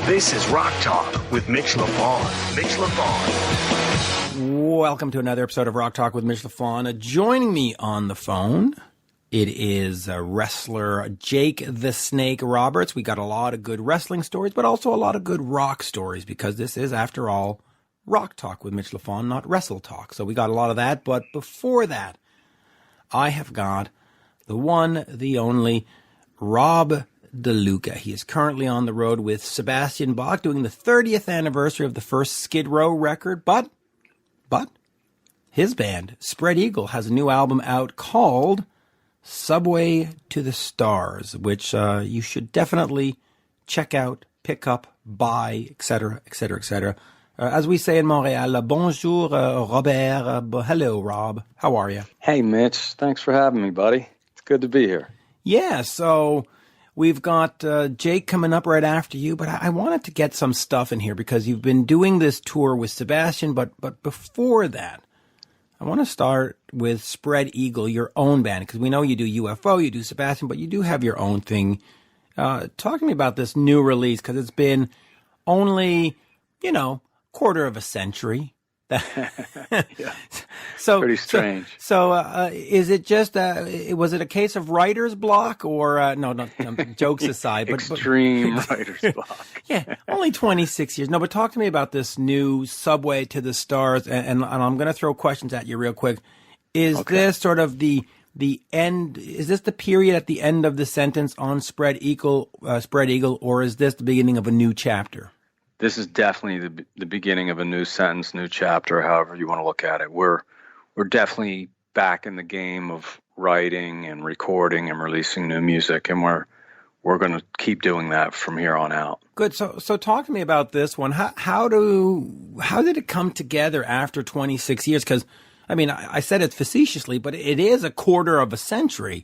This is Rock Talk with Mitch LaFon. Mitch LaFon. Welcome to another episode of Rock Talk with Mitch LaFon. Joining me on the phone, it is wrestler Jake the Snake Roberts. We got a lot of good wrestling stories, but also a lot of good rock stories, because this is, after all, Rock Talk with Mitch LaFon, not Wrestle Talk. So we got a lot of that. But before that, I have got the one, the only, Rob De Luca. He is currently on the road with Sebastian Bach, doing the 30th anniversary of the first Skid Row record. But his band, Spread Eagle, has a new album out called Subway to the Stars, which you should definitely check out, pick up, buy, etc., etc., etc. As we say in Montreal, bonjour, Robert. Hello, Rob. How are you? Hey, Mitch. Thanks for having me, buddy. It's good to be here. Yeah, so we've got Jake coming up right after you, but I wanted to get some stuff in here because you've been doing this tour with Sebastian, but before that, I want to start with Spread Eagle, your own band, because we know you do UFO, you do Sebastian, but you do have your own thing. Talk to me about this new release, because it's been only, quarter of a century. Yeah. So pretty strange. So is it just was it a case of writer's block, or no, jokes aside, but extreme writer's block? Yeah, only 26 years. No, but talk to me about this new Subway to the Stars, and I'm going to throw questions at you real quick. Is this sort of the end? Is this the period at the end of the sentence on Spread Eagle, or is this the beginning of a new chapter? This is definitely the beginning of a new sentence, new chapter, however you want to look at it. We're definitely back in the game of writing and recording and releasing new music, and we're going to keep doing that from here on out. Good. So talk to me about this one. How did it come together after 26 years? Because, I said it facetiously, but it is a quarter of a century.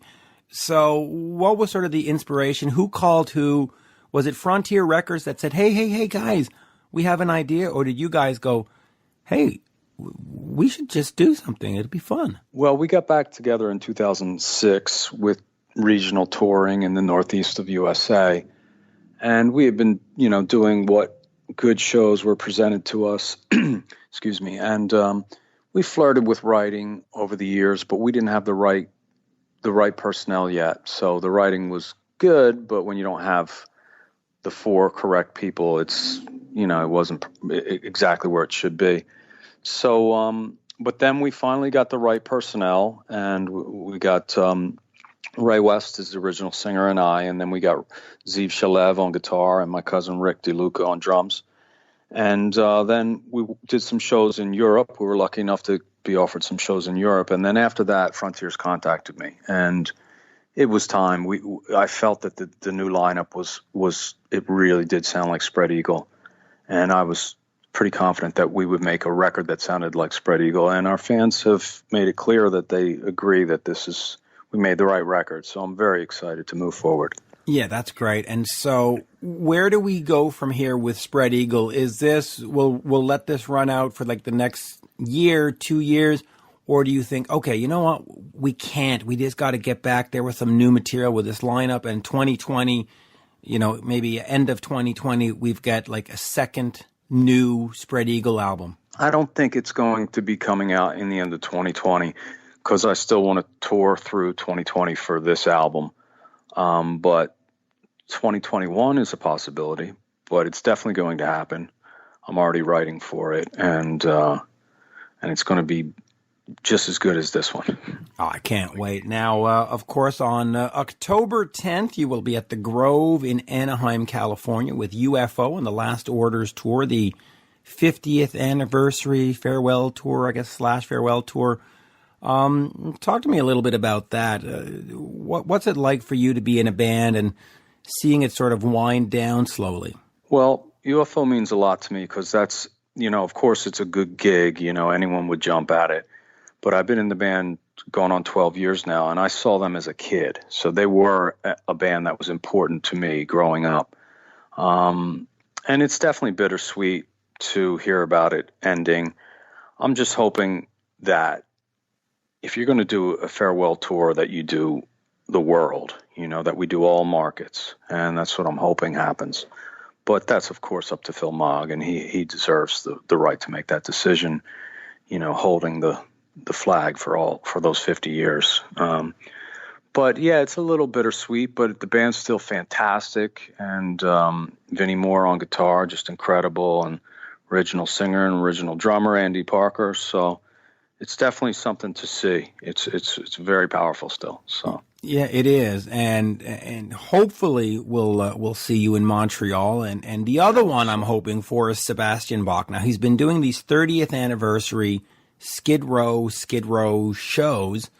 So what was sort of the inspiration? Who called who? Was it Frontier Records that said, hey, guys, we have an idea? Or did you guys go, hey, we should just do something. It'd be fun. Well, we got back together in 2006 with regional touring in the Northeast of USA. And we had been, doing what good shows were presented to us. Excuse me. And we flirted with writing over the years, but we didn't have the right personnel yet. So the writing was good, but when you don't have the four correct people, it's, it wasn't exactly where it should be. So, but then we finally got the right personnel, and we got Ray West as the original singer and then we got Zeev Shalev on guitar and my cousin Rick De Luca on drums. And then we did some shows in Europe. We were lucky enough to be offered some shows in Europe. And then after that, Frontiers contacted me, and it was time. I felt that the new lineup was it really did sound like Spread Eagle, and I was pretty confident that we would make a record that sounded like Spread Eagle. And our fans have made it clear that they agree that we made the right record. So I'm very excited to move forward. Yeah, that's great. And so where do we go from here with Spread Eagle? Is this we'll let this run out for like the next year, 2 years? Or do you think, okay, you know what, we can't. We just got to get back there with some new material with this lineup, and 2020, maybe end of 2020, we've got like a second new Spread Eagle album? I don't think it's going to be coming out in the end of 2020, because I still want to tour through 2020 for this album. But 2021 is a possibility, but it's definitely going to happen. I'm already writing for it, and it's going to be just as good as this one. Oh, I can't wait. Now, of course, on October 10th, you will be at the Grove in Anaheim, California with UFO and the Last Orders Tour, the 50th anniversary farewell tour, /farewell tour. Talk to me a little bit about that. What's it like for you to be in a band and seeing it sort of wind down slowly? Well, UFO means a lot to me because that's, of course it's a good gig, anyone would jump at it. But I've been in the band going on 12 years now, and I saw them as a kid. So they were a band that was important to me growing up. And it's definitely bittersweet to hear about it ending. I'm just hoping that if you're going to do a farewell tour, that you do the world, that we do all markets. And that's what I'm hoping happens. But that's, of course, up to Phil Mogg, and he deserves the right to make that decision, holding the flag for those 50 years. But yeah, it's a little bittersweet, but the band's still fantastic. And Vinnie Moore on guitar, just incredible. And original singer and original drummer, Andy Parker. So it's definitely something to see. It's very powerful still. So yeah, it is. And hopefully we'll see you in Montreal. And the other one I'm hoping for is Sebastian Bach. Now, he's been doing these 30th anniversary Skid Row shows.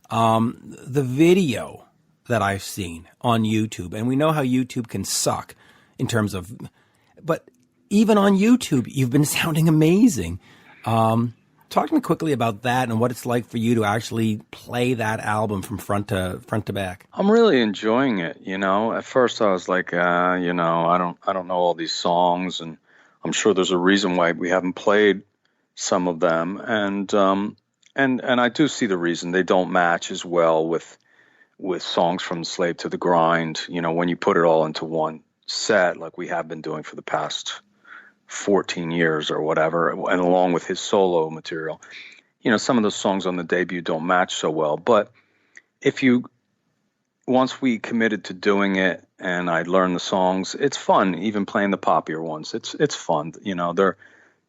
The video that I've seen on YouTube, and we know how YouTube can suck in terms of, but even on YouTube, you've been sounding amazing. Talk to me quickly about that and what it's like for you to actually play that album from front to back. I'm really enjoying it. At first I was like, I don't know all these songs, and I'm sure there's a reason why we haven't played some of them. And I do see the reason. They don't match as well with songs from Slave to the Grind, when you put it all into one set like we have been doing for the past 14 years or whatever, and along with his solo material. Some of those songs on the debut don't match so well. But once we committed to doing it and I learned the songs, it's fun, even playing the poppier ones. It's fun.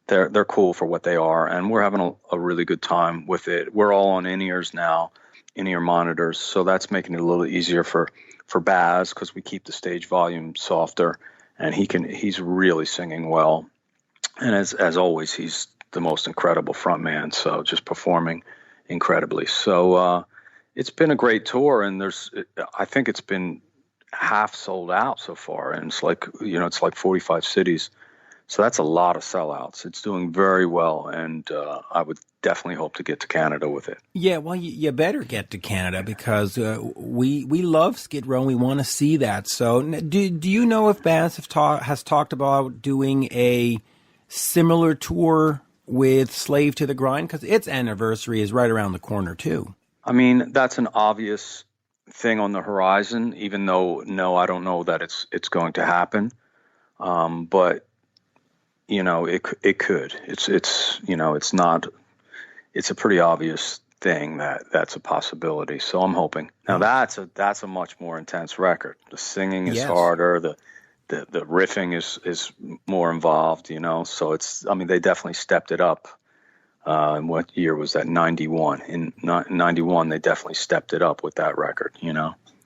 They're cool for what they are, and we're having a really good time with it. We're all on in-ears now, in-ear monitors, so that's making it a little easier for Baz, because we keep the stage volume softer, and he's really singing well. And as always, he's the most incredible frontman, so just performing incredibly. So it's been a great tour, and I think it's been half sold out so far, and it's like 45 cities. So that's a lot of sellouts. It's doing very well, and I would definitely hope to get to Canada with it. Yeah, well, you better get to Canada, because we love Skid Row and we want to see that. So do you know if Baz has talked about doing a similar tour with Slave to the Grind? Because its anniversary is right around the corner, too. I mean, that's an obvious thing on the horizon, even though, no, I don't know that it's going to happen. But it could. It's a pretty obvious thing that's a possibility. So I'm hoping. Now that's a much more intense record. The singing is harder. The riffing is more involved. So they definitely stepped it up. And what year was that? 91. In 91, they definitely stepped it up with that record.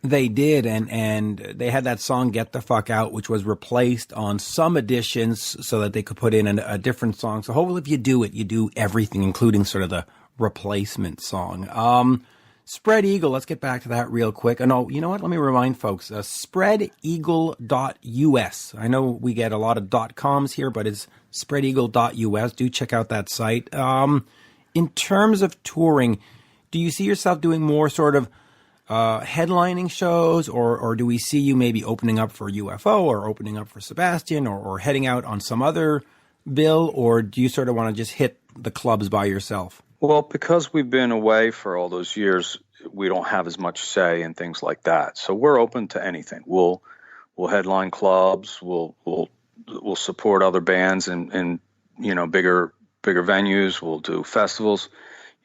They did, and they had that song "Get the Fuck Out," which was replaced on some editions so that they could put in a different song. So hopefully if you do it, you do everything, including sort of the replacement song. Spread Eagle, let's get back to that real quick. Oh, you know what? Let me remind folks, spreadeagle.us. I know we get a lot of .coms here, but it's spreadeagle.us. Do check out that site. In terms of touring, do you see yourself doing more sort of headlining shows, or do we see you maybe opening up for UFO or opening up for Sebastian or heading out on some other bill, or do you sort of want to just hit the clubs by yourself? Well, because we've been away for all those years, we don't have as much say in things like that. So we're open to anything. We'll headline clubs. We'll support other bands in bigger venues. We'll do festivals.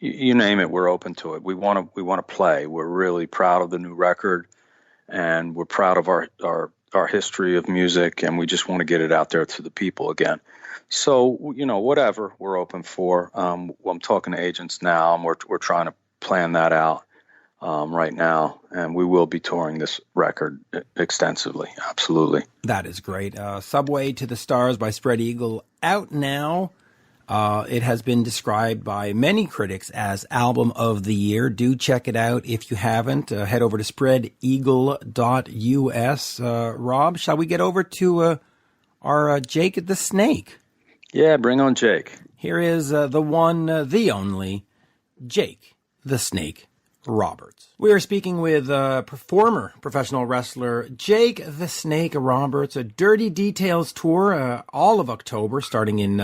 You name it, we're open to it. We want to play. We're really proud of the new record, and we're proud of our history of music, and we just want to get it out there to the people again. So, whatever we're open for. I'm talking to agents now, and we're trying to plan that out right now, and we will be touring this record extensively. Absolutely. That is great. Subway to the Stars by Spread Eagle, out now. It has been described by many critics as album of the year. Do check it out if you haven't. Head over to spreadeagle.us. Rob, shall we get over to our Jake the Snake? Yeah, bring on Jake. Here is the one, the only, Jake the Snake Roberts. We are speaking with former professional wrestler Jake the Snake Roberts. A Dirty Details tour all of October, starting in,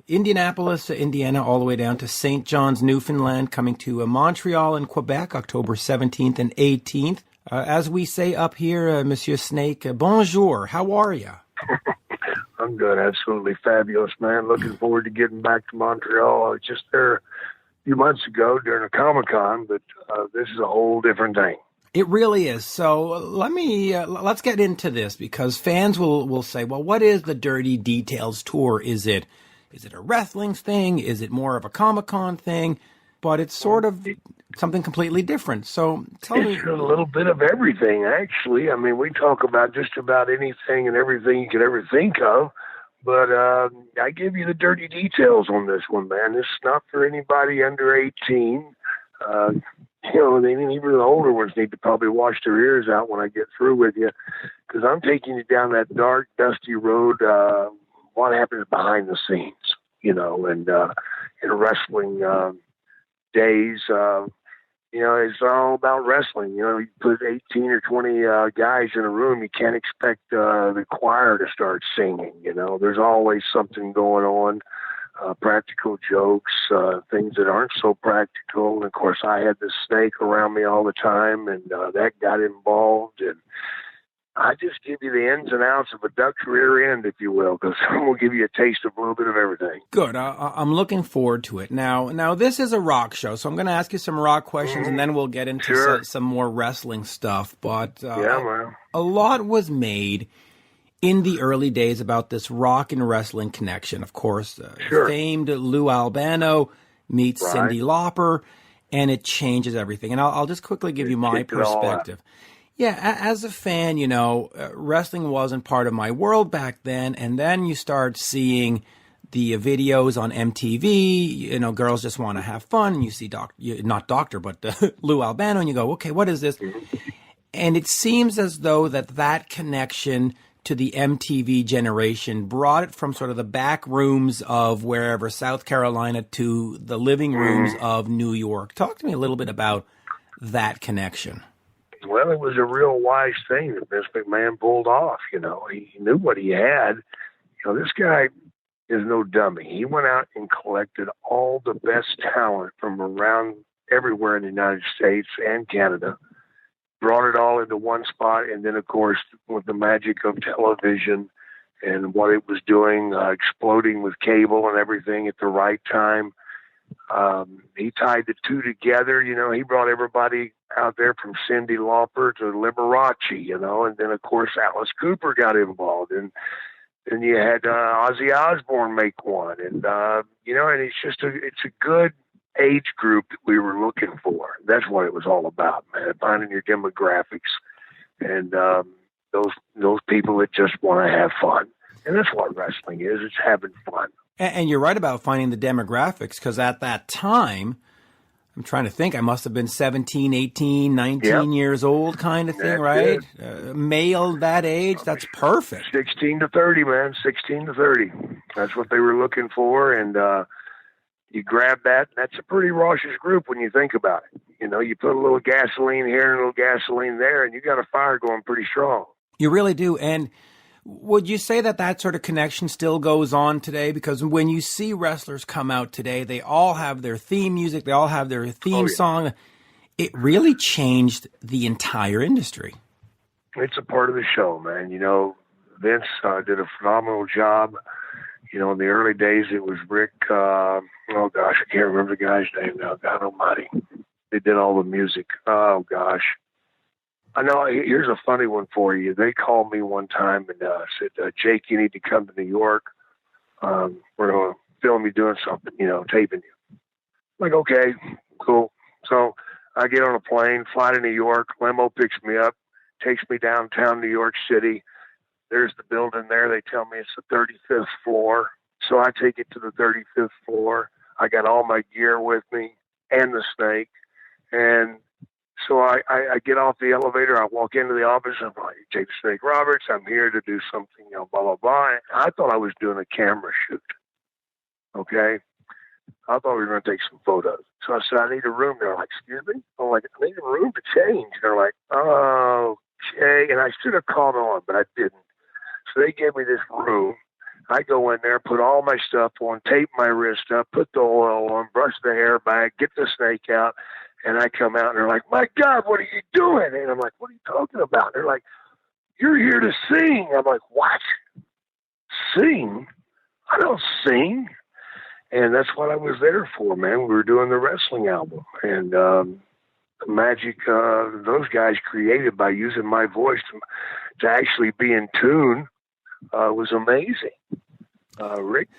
Indianapolis, Indiana, all the way down to St. John's, Newfoundland, coming to Montreal and Quebec, October 17th and 18th. As we say up here, Monsieur Snake, bonjour, how are you? I'm doing absolutely fabulous, man. Looking forward to getting back to Montreal. I was just there a few months ago during a Comic-Con, but this is a whole different thing. It really is. So let's get into this, because fans will say, well, what is the Dirty Details tour? Is it a wrestling thing? Is it more of a Comic-Con thing? But it's sort of something completely different. So tell me. It's a little bit of everything, actually. I mean, we talk about just about anything and everything you could ever think of. But I give you the dirty details on this one, man. This is not for anybody under 18. Even the older ones need to probably wash their ears out when I get through with you, because I'm taking you down that dark, dusty road. What happens behind the scenes, and in wrestling days, it's all about wrestling. You put 18 or 20 guys in a room, you can't expect the choir to start singing. There's always something going on. Practical jokes, things that aren't so practical. And of course, I had the snake around me all the time, and that got involved. And I just give you the ins and outs of a duck's rear end, if you will, because I'm going to give you a taste of a little bit of everything. Good. I'm looking forward to it. Now this is a rock show, so I'm going to ask you some rock questions, and then we'll get into some more wrestling stuff. But man. A lot was made in the early days about this rock and wrestling connection. Of course, famed Lou Albano meets Cyndi Lauper, and it changes everything. And I'll just quickly give you my perspective. Yeah, as a fan, wrestling wasn't part of my world back then. And then you start seeing the videos on MTV, girls just want to have fun. And you see Lou Albano, and you go, okay, what is this? And it seems as though that connection to the MTV generation brought it from sort of the back rooms of wherever, South Carolina, to the living rooms of New York. Talk to me a little bit about that connection. Well, it was a real wise thing that Vince McMahon pulled off. He knew what he had. This guy is no dummy. He went out and collected all the best talent from around everywhere in the United States and Canada, brought it all into one spot, and then, of course, with the magic of television and what it was doing, exploding with cable and everything at the right time, he tied the two together. He brought everybody out there from Cyndi Lauper to Liberace, and then, of course, Alice Cooper got involved, and you had Ozzy Osbourne make one, and and it's a good age group that we were looking for. That's what it was all about, man. Finding your demographics and those people that just want to have fun. And that's what wrestling is. It's having fun. And you're right about finding the demographics, because at that time, I'm trying to think, I must have been 17, 18, 19 years old kind of thing, right? Male that age, that's perfect. 16 to 30, man. 16 to 30. That's what they were looking for, and you grab that. That's a pretty raucous group when you think about it. You put a little gasoline here and a little gasoline there, and you got a fire going pretty strong. You really do. And would you say that sort of connection still goes on today? Because when you see wrestlers come out today, they all have their theme music. They all have their theme song. It really changed the entire industry. It's a part of the show, man. Vince did a phenomenal job. In the early days, it was Rick, I can't remember the guy's name now. God almighty. They did all the music. Oh, gosh. I know. Here's a funny one for you. They called me one time and said, Jake, you need to come to New York. We're going to film you doing something, taping you. I'm like, okay, cool. So I get on a plane, fly to New York. Limo picks me up, takes me downtown New York City. There's the building there. They tell me it's the 35th floor. So I take it to the 35th floor. I got all my gear with me and the snake. And so I get off the elevator. I walk into the office. I'm like, Jake the Snake Roberts. I'm here to do something, blah, blah, blah. And I thought I was doing a camera shoot. Okay. I thought we were going to take some photos. So I said, I need a room. They're like, excuse me? I'm like, I need a room to change. They're like, oh, okay. And I should have called on, but I didn't. So they gave me this room. I go in there, put all my stuff on, tape my wrist up, put the oil on, brush the hair back, get the snake out, and I come out and they're like, my God, what are you doing? And I'm like, what are you talking about? They're like, you're here to sing. I'm like, what? sing. I don't sing. And that's what I was there for, man. We were doing the wrestling album. And the magic those guys created by using my voice to actually be in tune was amazing. Rick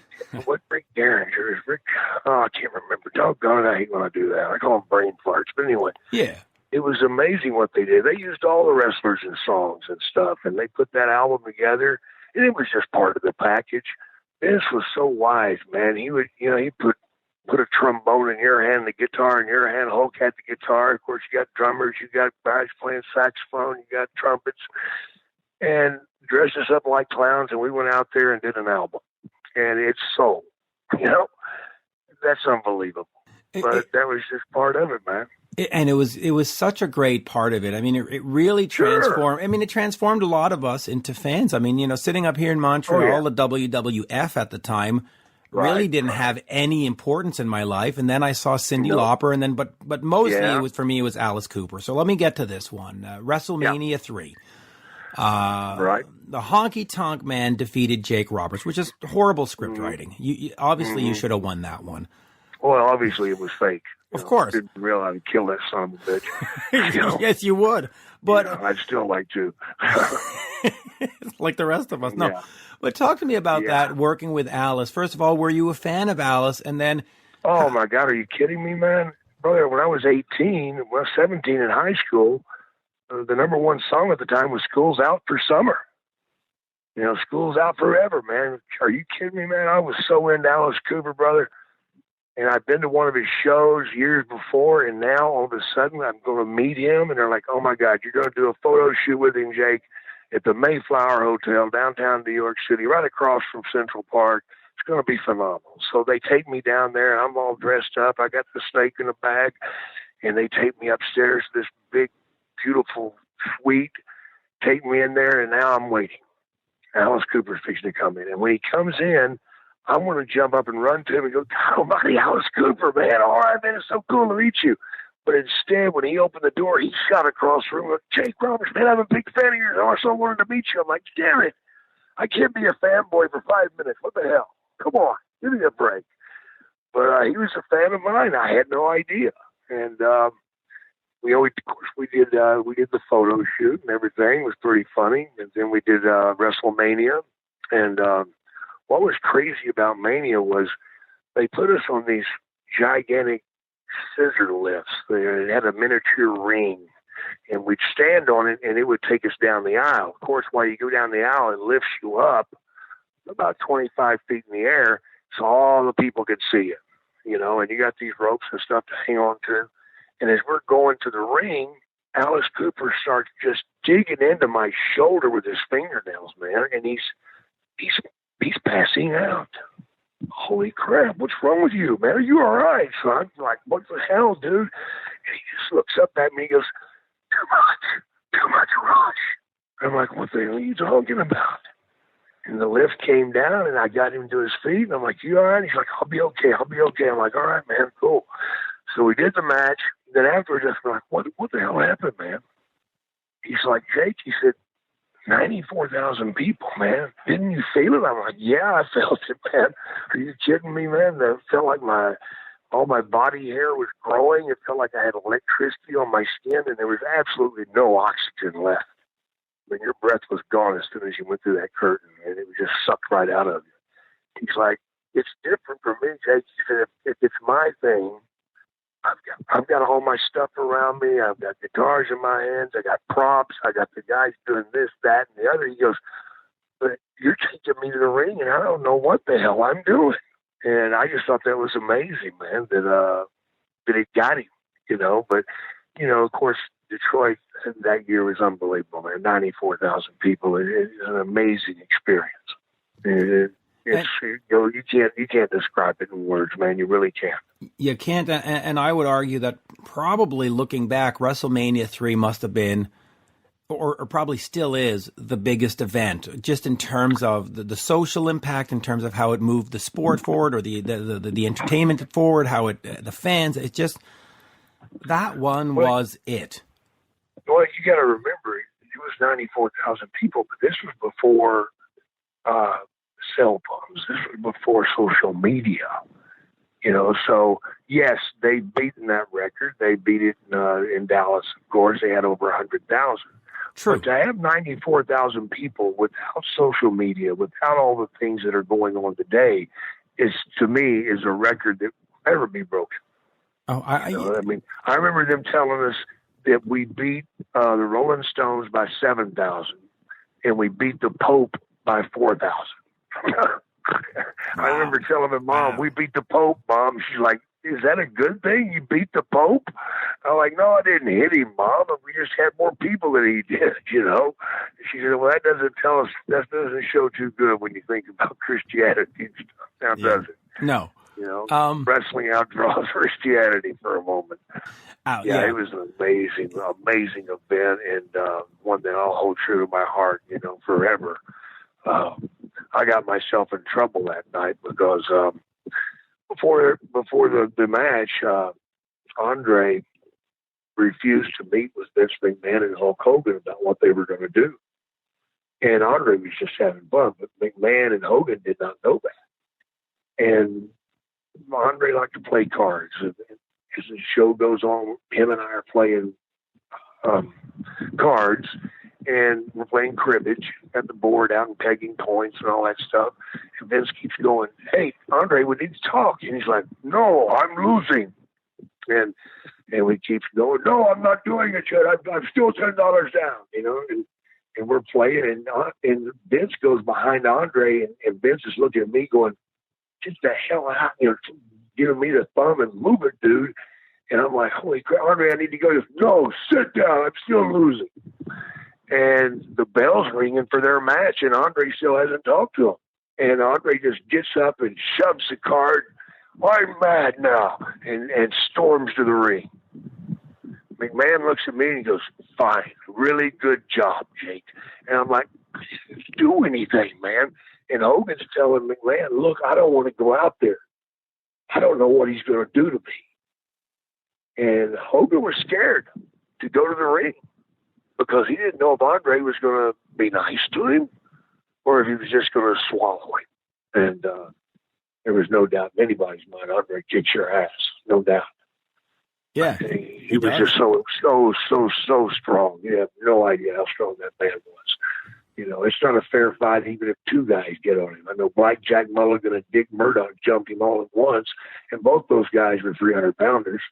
Derringer is Rick. Oh, I can't remember. Doggone it, I hate when I do that. I call them brain farts. But anyway, Yeah. it was amazing what they did. They used all the wrestlers in songs and stuff, and they put that album together, and it was just part of the package. Vince was so wise, man. He would, he put a trombone in your hand, the guitar in your hand. Hulk had the guitar. Of course, you got drummers, you got guys playing saxophone, you got trumpets, and dressed us up like clowns, and we went out there and did an album. And it's sold. That's unbelievable. But that was just part of it, man. And it was such a great part of it. I mean, it really transformed. I mean, it transformed a lot of us into fans. I mean, sitting up here in Montreal, the WWF at the time really didn't have any importance in my life. And then I saw Cyndi Lauper, and then but mostly it was, for me, it was Alice Cooper. So let me get to this one. WrestleMania 3. The Honky Tonk Man defeated Jake Roberts, which is horrible script writing. You obviously you should have won that one. Well, obviously it was fake. Of course. I didn't realize I'd kill that son of a bitch. Yes, you would. But I'd still like to. Like the rest of us. No. Yeah. But talk to me about that, working with Alice. First of all, were you a fan of Alice? And then... Oh, my God. Are you kidding me, man? Brother, when I was 17 in high school, the number one song at the time was School's Out for Summer. School's Out Forever, man. Are you kidding me, man? I was so into Alice Cooper, brother. And I've been to one of his shows years before, and now all of a sudden I'm going to meet him, and they're like, oh, my God, you're going to do a photo shoot with him, Jake, at the Mayflower Hotel, downtown New York City, right across from Central Park. It's going to be phenomenal. So they take me down there, and I'm all dressed up. I got the snake in a bag, and they take me upstairs to this big, beautiful suite, take me in there, and now I'm waiting. Alice Cooper's fixing to come in. And when he comes in, I want to jump up and run to him and go, God almighty, Alice Cooper, man. All right, man, it's so cool to meet you. But instead, when he opened the door, he shot across the room. Jake Roberts, man, I'm a big fan of yours. I also wanted to meet you. I'm like, damn it. I can't be a fanboy for 5 minutes. What the hell? Come on, give me a break. But he was a fan of mine. I had no idea. And we did the photo shoot and everything. It was pretty funny. And then we did WrestleMania. And what was crazy about Mania was they put us on these gigantic scissor lifts. They had a miniature ring, and we'd stand on it, and it would take us down the aisle. Of course, while you go down the aisle, it lifts you up about 25 feet in the air so all the people could see it, and you got these ropes and stuff to hang on to. And as we're going to the ring, Alice Cooper starts just digging into my shoulder with his fingernails, man, and he's passing out. Holy crap, what's wrong with you, man? Are you all right? So I'm like, what the hell, dude? And he just looks up at me and goes, too much rush. I'm like, what the hell are you talking about? And the lift came down, and I got him to his feet, and I'm like, you all right? He's like, I'll be okay. I'm like, all right, man, cool. So we did the match. Then afterwards, I'm like, what the hell happened, man? He's like, Jake, he said, 94,000 people, man. Didn't you feel it? I'm like, yeah, I felt it, man. Are you kidding me, man? It felt like all my body hair was growing. It felt like I had electricity on my skin, and there was absolutely no oxygen left. I mean, your breath was gone as soon as you went through that curtain, and it was just sucked right out of you. He's like, it's different for me, Jake. He said, if it's my thing, I've got all my stuff around me. I've got guitars in my hands. I got props. I got the guys doing this, that, and the other. He goes, but you're taking me to the ring, and I don't know what the hell I'm doing. And I just thought that was amazing, man, that it got him, But, of course, Detroit that year was unbelievable, man. 94,000 people. It's an amazing experience. You can't describe it in words, man. You really can't. You can't, and I would argue that probably looking back, WrestleMania 3 must have been, or probably still is, the biggest event, just in terms of the social impact, in terms of how it moved the sport forward, or the entertainment forward, how the fans. It just, that one was it. Well, you got to remember, it was 94,000 people, but this was before cell phones. This was before social media. So yes, they beaten that record. They beat it in Dallas, of course. They had over 100,000. True. But to have 94,000 people without social media, without all the things that are going on today, to me, is a record that will never be broken. Oh, I remember them telling us that we beat the Rolling Stones by 7,000, and we beat the Pope by 4,000. I remember telling my mom, we beat the Pope, Mom. She's like, is that a good thing? You beat the Pope? I'm like, no, I didn't hit him, Mom. We just had more people than he did, She said, well, that doesn't show too good when you think about Christianity and stuff. Now, does it? No. Wrestling outdraws Christianity for a moment. It was an amazing event, and one that I'll hold true to my heart, forever. I got myself in trouble that night because before the match, Andre refused to meet with Vince McMahon and Hulk Hogan about what they were going to do. And Andre was just having fun, but McMahon and Hogan did not know that. And Andre liked to play cards. And as the show goes on, him and I are playing cards, and we're playing cribbage at the board out and pegging points and all that stuff. And Vince keeps going, hey, Andre, we need to talk. And he's like, no, I'm losing. And we keep going, no, I'm not doing it yet. I'm still $10 down, and we're playing. And Vince goes behind Andre, and Vince is looking at me going, get the hell out, giving me the thumb and move it, dude. And I'm like, holy crap, Andre, I need to go. He goes, no, sit down. I'm still losing. And the bell's ringing for their match, and Andre still hasn't talked to him. And Andre just gets up and shoves the card. I'm mad now, and storms to the ring. McMahon looks at me and he goes, fine, really good job, Jake. And I'm like, do anything, man. And Hogan's telling McMahon, look, I don't want to go out there. I don't know what he's going to do to me. And Hogan was scared to go to the ring because he didn't know if Andre was going to be nice to him or if he was just going to swallow him. And there was no doubt in anybody's mind, Andre kicks your ass, no doubt. Yeah. He was just so strong. You have no idea how strong that man was. It's not a fair fight even if two guys get on him. I know Jack Mulligan and Dick Murdoch jumped him all at once, and both those guys were 300-pounders.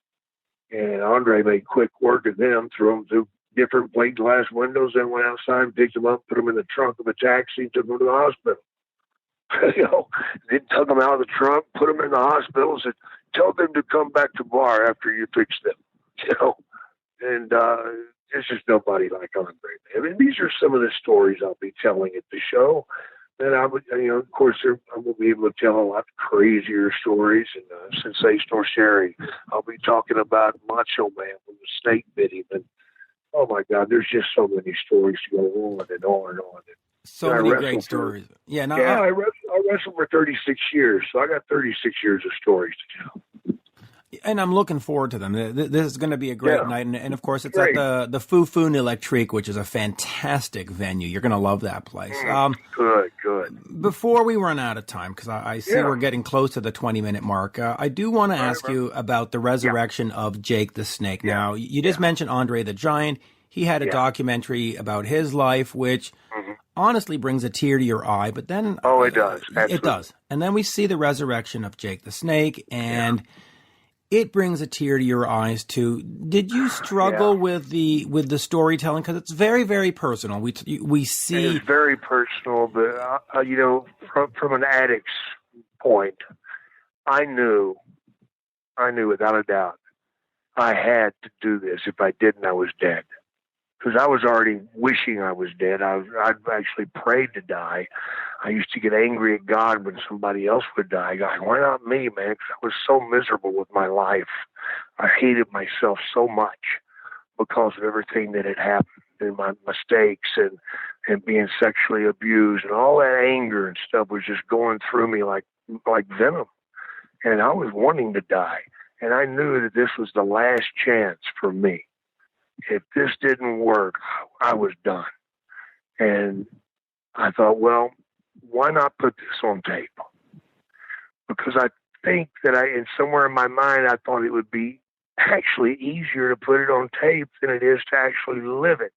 And Andre made quick work of them, threw them through different plate glass windows, then went outside, picked them up, put them in the trunk of a taxi, took them to the hospital. Then took them out of the trunk, put them in the hospital, and said, tell them to come back tomorrow after you fix them. And there's just nobody like Andre. I mean, these are some of the stories I'll be telling at the show. And I would, of course, I will be able to tell a lot crazier stories and sensational sharing. I'll be talking about Macho Man when the snake bit him. And, oh, my God, there's just so many stories to go on and on and on. So many great stories. I wrestled for 36 years, so I got 36 years of stories to tell. And I'm looking forward to them. This is going to be a great night. And of course, it's at the Fou-Fou Electrique, which is a fantastic venue. You're going to love that place. Good. Before we run out of time, because I see we're getting close to the 20-minute mark, I do want to ask you about the resurrection of Jake the Snake. Now, you just mentioned Andre the Giant. He had a documentary about his life, which honestly brings a tear to your eye. But then... Oh, it does. Absolutely. It does. And then we see the resurrection of Jake the Snake, and... It brings a tear to your eyes too. Did you struggle with the storytelling? Because it's very, very personal. We see it's very personal, but from an addict's point, I knew without a doubt I had to do this. If I didn't, I was dead. Because I was already wishing I was dead. I'd actually prayed to die. I used to get angry at God when somebody else would die. God, why not me, man? Because I was so miserable with my life. I hated myself so much because of everything that had happened and my mistakes and being sexually abused and all that anger and stuff was just going through me like venom. And I was wanting to die. And I knew that this was the last chance for me. If this didn't work, I was done. And I thought, well, why not put this on tape? Because I think that and somewhere in my mind, I thought it would be actually easier to put it on tape than it is to actually live it.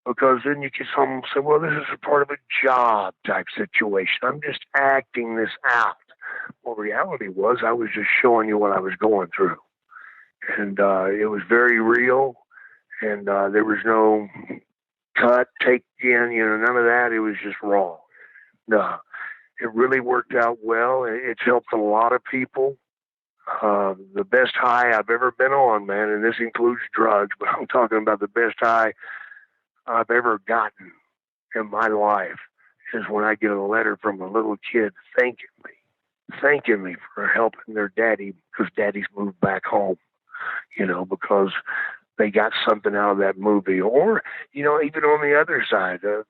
Because then you can someone say, well, this is a part of a job type situation. I'm just acting this out. Well, reality was I was just showing you what I was going through. And it was very real. And there was no cut, take in, none of that. It was just raw. No, it really worked out well. It's helped a lot of people. The best high I've ever been on, man, and this includes drugs, but I'm talking about the best high I've ever gotten in my life is when I get a letter from a little kid thanking me for helping their daddy because daddy's moved back home, because they got something out of that movie. Or, even on the other side, I've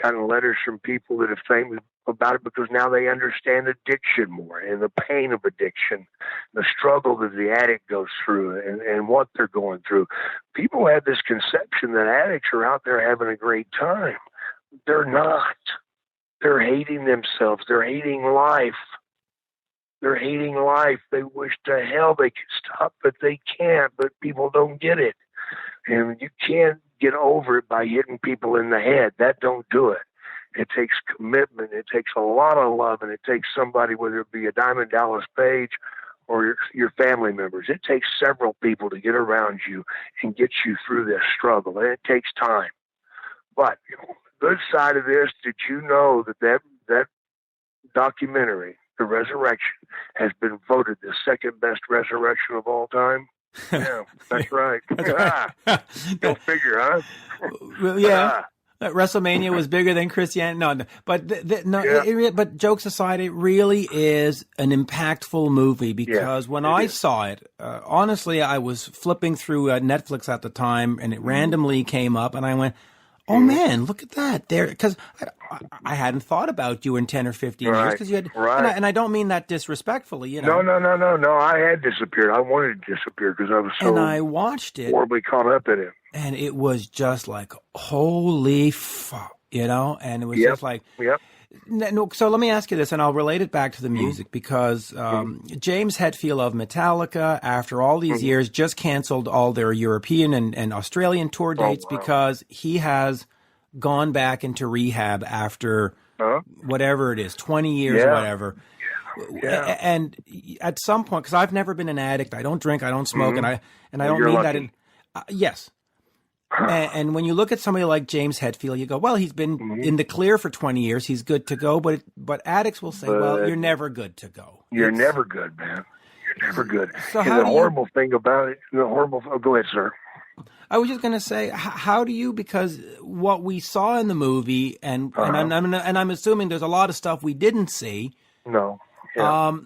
gotten letters from people that have thanked me about it because now they understand addiction more and the pain of addiction, the struggle that the addict goes through and what they're going through. People have this conception that addicts are out there having a great time. They're not. They're hating themselves. They're hating life. They're hating life. They wish to hell they could stop, but they can't. But people don't get it. And you can't get over it by hitting people in the head. That don't do it. It takes commitment. It takes a lot of love, and it takes somebody, whether it be a Diamond Dallas Page or your family members. It takes several people to get around you and get you through this struggle, and it takes time. But the good side of this, did you know that documentary, The Resurrection, has been voted the second best resurrection of all time? Yeah, that's right. Go figure, huh? Well, yeah. WrestleMania was bigger than Christianity. No, but but jokes aside, it really is an impactful movie because when I saw it, honestly, I was flipping through Netflix at the time, and it randomly came up, and I went, "Oh man, look at that!" There, because I hadn't thought about you in 10 or 15 years because you had, and I don't mean that disrespectfully, No, I had disappeared. I wanted to disappear because I was so and I watched it horribly caught up in it. And it was just like, holy fuck, and it was just like, No, so let me ask you this, and I'll relate it back to the music because James Hetfield of Metallica, after all these years, just canceled all their European and Australian tour dates because he has gone back into rehab after whatever it is, 20 years or whatever. Yeah. And at some point, because I've never been an addict, I don't drink, I don't smoke, and I don't mean that in yes. And when you look at somebody like James Hetfield, you go, well, he's been in the clear for 20 years. He's good to go. But addicts will say, well, you're never good to go. You're never good, man. You're never good. So and the horrible thing about it, go ahead, sir. I was just going to say, how do you, because what we saw in the movie, and I'm assuming there's a lot of stuff we didn't see. No. Yeah.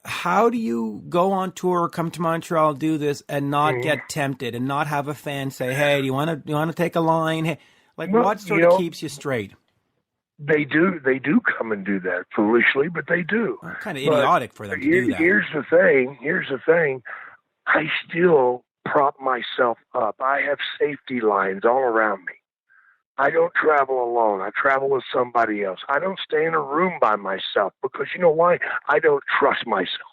How do you go on tour or come to Montreal, do this, and not get tempted and not have a fan say, "Hey, do you want to take a line?" Hey, what sort of keeps you straight? They do come and do that foolishly, but they do. Well, kind of idiotic for them to do that. Here's the thing. I still prop myself up. I have safety lines all around me. I don't travel alone. I travel with somebody else. I don't stay in a room by myself because you know why? I don't trust myself.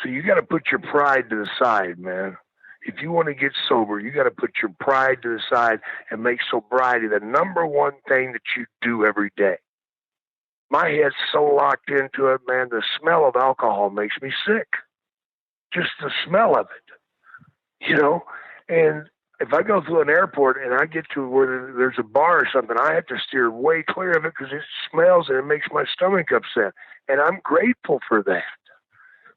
So you got to put your pride to the side, man. If you want to get sober, you got to put your pride to the side and make sobriety the number one thing that you do every day. My head's so locked into it, man. The smell of alcohol makes me sick. Just the smell of it, and if I go through an airport and I get to where there's a bar or something, I have to steer way clear of it because it smells and it makes my stomach upset. And I'm grateful for that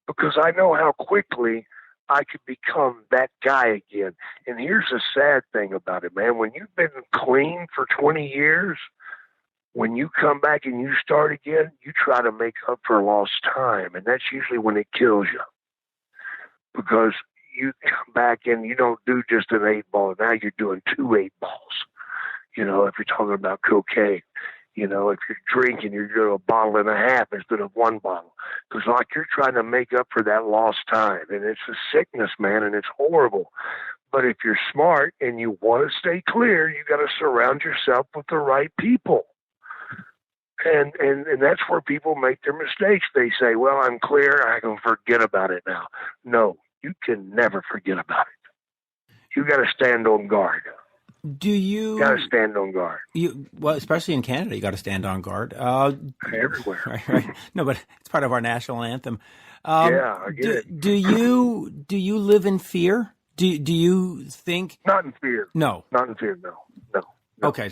because I know how quickly I could become that guy again. And here's the sad thing about it, man. When you've been clean for 20 years, when you come back and you start again, you try to make up for lost time. And that's usually when it kills you because you come back and you don't do just an 8-ball. Now you're doing 2 8-balls. If you're talking about cocaine, if you're drinking, you're doing 1.5 bottles instead of 1 bottle. Because you're trying to make up for that lost time. And it's a sickness, man, and it's horrible. But if you're smart and you want to stay clear, you got to surround yourself with the right people. And that's where people make their mistakes. They say, well, I'm clear. I can forget about it now. No, you can never forget about it. You got to stand on guard. Do you got to stand on guard? Well, especially in Canada, you got to stand on guard. Everywhere. Right. No, but it's part of our national anthem. Yeah, I get it. Do you live in fear? Do you think? Not in fear. No. Not in fear. No. Okay.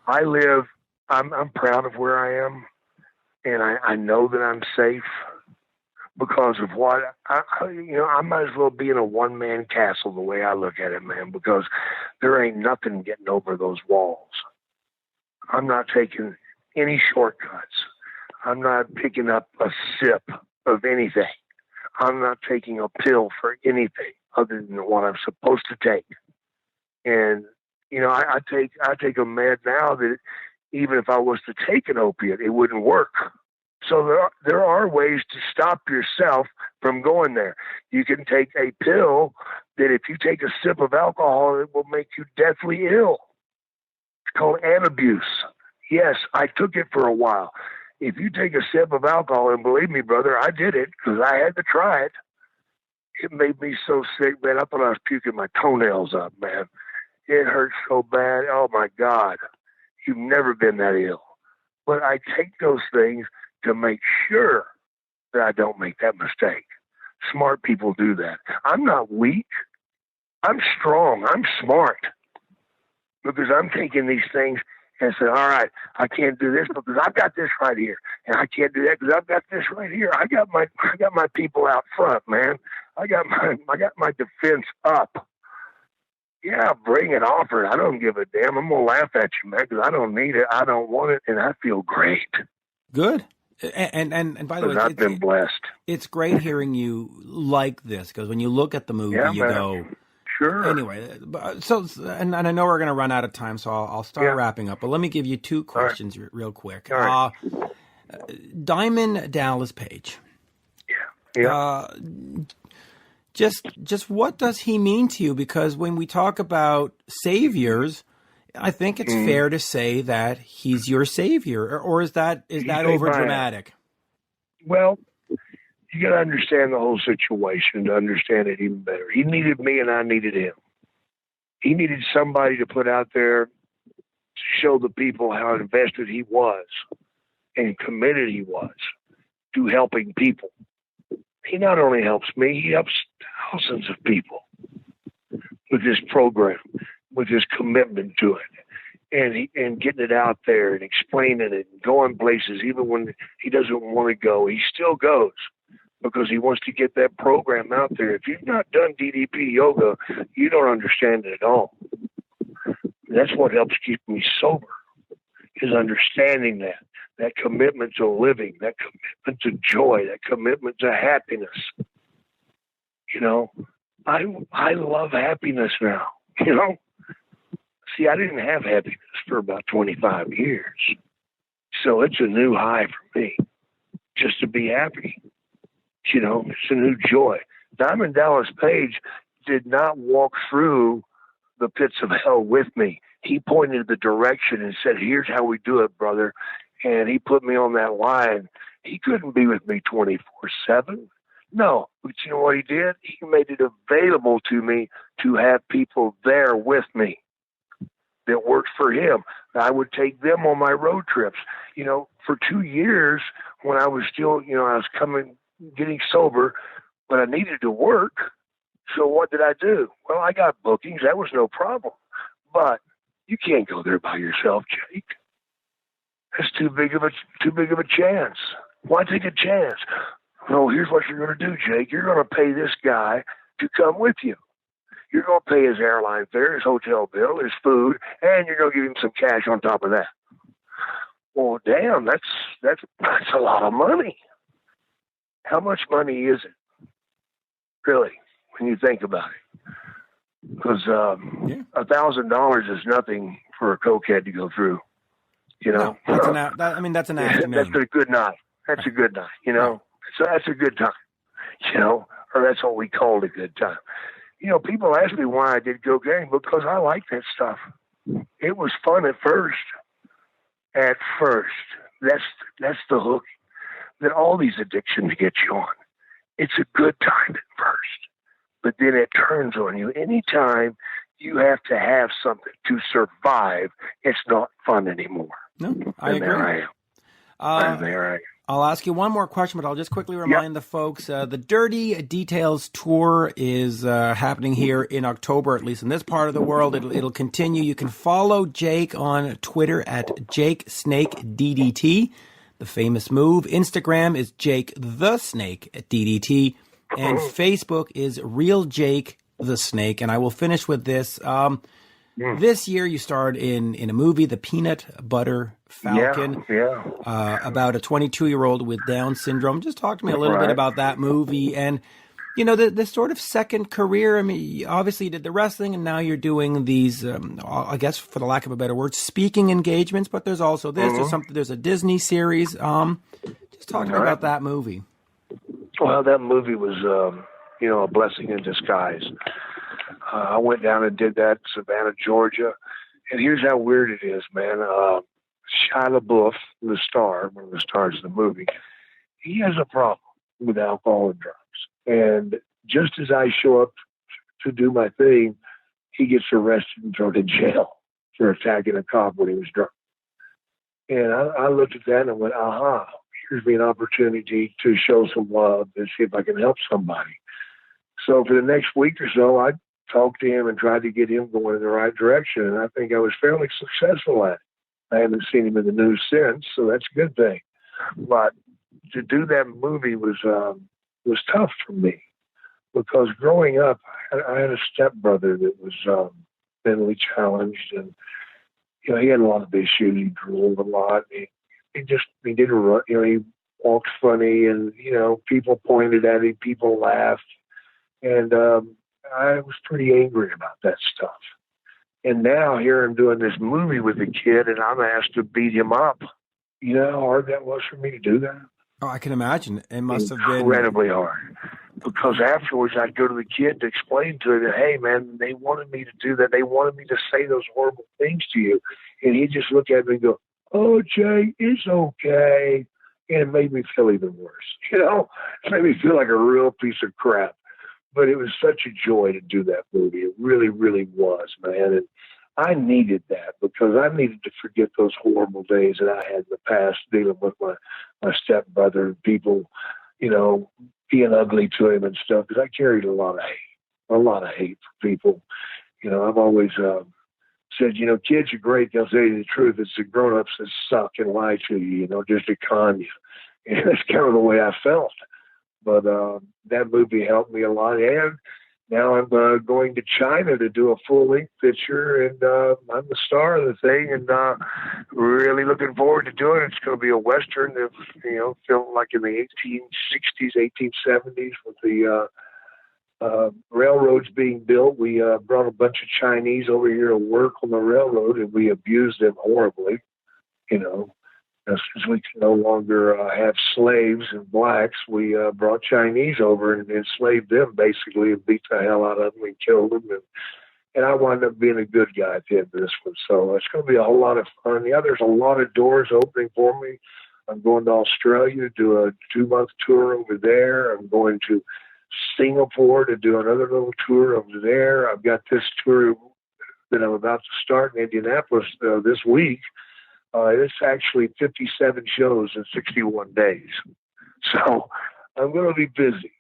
I live. I'm proud of where I am, and I know that I'm safe because of what I might as well be in a one-man castle the way I look at it, man, because there ain't nothing getting over those walls. I'm not taking any shortcuts. I'm not picking up a sip of anything. I'm not taking a pill for anything other than what I'm supposed to take. And, I take a med now that even if I was to take an opiate, it wouldn't work. So there are ways to stop yourself from going there. You can take a pill that if you take a sip of alcohol, it will make you deathly ill. It's called Antabuse. Yes, I took it for a while. If you take a sip of alcohol, and believe me, brother, I did it because I had to try it. It made me so sick, man. I thought I was puking my toenails up, man. It hurt so bad. Oh, my God. You've never been that ill. But I take those things to make sure that I don't make that mistake. Smart people do that. I'm not weak. I'm strong. I'm smart. Because I'm taking these things and saying, all right, I can't do this because I've got this right here. And I can't do that because I've got this right here. I got my people out front, man. I got my defense up. Yeah, bring it, offer it. I don't give a damn. I'm going to laugh at you, man, because I don't need it. I don't want it, and I feel great. Good. And by the way, I've been blessed. It's great hearing you like this, because when you look at the movie, you go, sure. Anyway, so, and I know we're going to run out of time, so I'll start wrapping up, but let me give you two questions real quick. All right. Diamond Dallas Page. Yeah. Just what does he mean to you? Because when we talk about saviors, I think it's fair to say that he's your savior, or is that over dramatic? Well, you got to understand the whole situation to understand it even better. He needed me, and I needed him. He needed somebody to put out there to show the people how invested he was and committed he was to helping people. He not only helps me, he helps thousands of people with this program, with his commitment to it, and getting it out there and explaining it and going places even when he doesn't want to go. He still goes because he wants to get that program out there. If you've not done DDP yoga, you don't understand it at all. That's what helps keep me sober, is understanding that commitment to living, that commitment to joy, that commitment to happiness. I love happiness now, See, I didn't have happiness for about 25 years. So it's a new high for me just to be happy. It's a new joy. Diamond Dallas Page did not walk through the pits of hell with me. He pointed the direction and said, here's how we do it, brother. And he put me on that line. He couldn't be with me 24/7. No, but you know what he did? He made it available to me to have people there with me that worked for him. I would take them on my road trips. For 2 years when I was still, I was getting sober, but I needed to work. So what did I do? Well, I got bookings. That was no problem. But you can't go there by yourself, Jake. That's too big of a chance. Why take a chance? No, here's what you're going to do, Jake. You're going to pay this guy to come with you. You're going to pay his airline fare, his hotel bill, his food, and you're going to give him some cash on top of that. Well, damn, that's a lot of money. How much money is it, really, when you think about it? Because $1,000 is nothing for a cokehead to go through. No, that's an afternoon. That's a good night. That's a good night. So that's a good time. Or that's what we called a good time. People ask me why I did cocaine, because I like that stuff. It was fun at first. that's the hook that all these addictions get you on. It's a good time at first, but then it turns on you. Anytime you have to have something to survive, it's not fun anymore. No, I agree. There I am. And there I am. I'll ask you one more question, but I'll just quickly remind the folks, the Dirty Details Tour is happening here in October, at least in this part of the world. It'll continue. You can follow Jake on Twitter at JakeSnakeDDT, the famous move. Instagram is Jake the Snake at DDT, and Facebook is Real Jake the Snake. And I will finish with this. This year you starred in a movie, The Peanut Butter Falcon, about a 22-year-old with Down syndrome. Just talk to me a little bit about that movie and, you know, the sort of second career. I mean, obviously you did the wrestling and now you're doing these, I guess for the lack of a better word, speaking engagements, but there's also this, there's a Disney series. Just talk to me about that movie. Well, that movie was, a blessing in disguise. I went down and did that in Savannah, Georgia. And here's how weird it is, man. Shia LaBeouf, the star, one of the stars of the movie, he has a problem with alcohol and drugs. And just as I show up to do my thing, he gets arrested and thrown in jail for attacking a cop when he was drunk. And I looked at that and I went, here's me an opportunity to show some love and see if I can help somebody. So for the next week or so, I talked to him and tried to get him going in the right direction. And I think I was fairly successful at it. I haven't seen him in the news since, so that's a good thing. But to do that movie was tough for me because growing up, I had a stepbrother that was mentally challenged, and he had a lot of issues. He drooled a lot. He didn't run. He walked funny, and people pointed at him, people laughed, and I was pretty angry about that stuff. And now here I'm doing this movie with a kid and I'm asked to beat him up. You know how hard that was for me to do that? Oh, I can imagine. It must have been incredibly hard. Because afterwards I'd go to the kid to explain to him that, hey, man, they wanted me to do that. They wanted me to say those horrible things to you. And he'd just look at me and go, oh, Jay, it's okay. And it made me feel even worse. It made me feel like a real piece of crap. But it was such a joy to do that movie. It really, really was, man. And I needed that because I needed to forget those horrible days that I had in the past dealing with my stepbrother and people, being ugly to him and stuff. Because I carried a lot of hate for people. I've always said, kids are great. They'll tell you the truth. It's the grown-ups that suck and lie to you, just to con you. And that's kind of the way I felt. But that movie helped me a lot. And now I'm going to China to do a full-length picture, and I'm the star of the thing, and really looking forward to doing it. It's going to be a Western, filmed like in the 1860s, 1870s with the railroads being built. We brought a bunch of Chinese over here to work on the railroad, and we abused them horribly, Since we can no longer have slaves and blacks, we brought Chinese over and enslaved them basically and beat the hell out of them and killed them. And I wound up being a good guy at the end of this one. So it's going to be a whole lot of fun. Yeah, there's a lot of doors opening for me. I'm going to Australia to do a 2-month tour over there. I'm going to Singapore to do another little tour over there. I've got this tour that I'm about to start in Indianapolis this week. It's actually 57 shows in 61 days. So I'm going to be busy.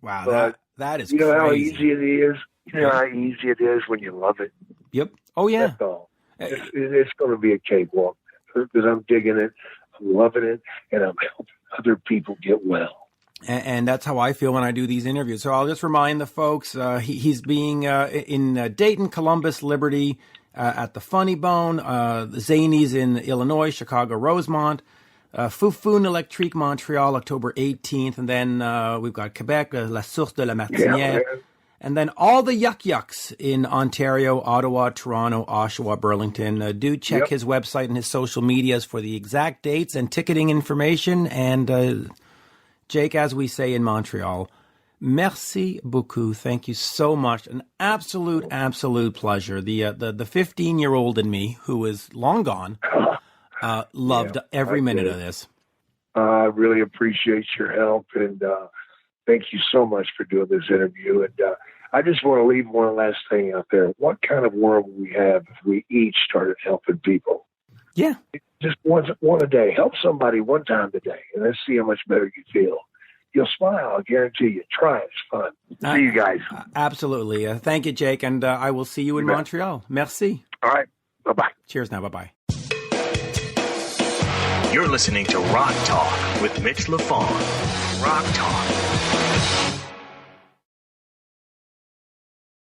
Wow, but that is crazy. How easy it is? How easy it is when you love it? Yep. Oh, yeah. That's all. It's going to be a cakewalk because I'm digging it, I'm loving it, and I'm helping other people get well. And that's how I feel when I do these interviews. So I'll just remind the folks, he's being in Dayton, Columbus, Liberty, at the Funny Bone, the Zanies in Illinois, Chicago, Rosemont, Foufoune Electrique, Montreal, October 18th. And then we've got Quebec, La Source de la Martinière. And then all the Yuck Yucks in Ontario, Ottawa, Toronto, Oshawa, Burlington. Do check his website and his social medias for the exact dates and ticketing information. And Jake, as we say in Montreal, merci beaucoup. Thank you so much. An absolute pleasure. The 15-year-old in me, who is long gone, Loved every minute of this. I really appreciate your help, and thank you so much for doing this interview. And I just want to leave one last thing out there. What kind of world would we have if we each started helping people? Yeah. Just one a day. Help somebody one time today, and let's see how much better you feel. You'll smile, I guarantee you. Try it. It's fun. See you guys. Absolutely. Thank you, Jake, and I will see you in Montreal. Merci. All right. Bye-bye. Cheers now. Bye-bye. You're listening to Rock Talk with Mitch LaFon. Rock Talk.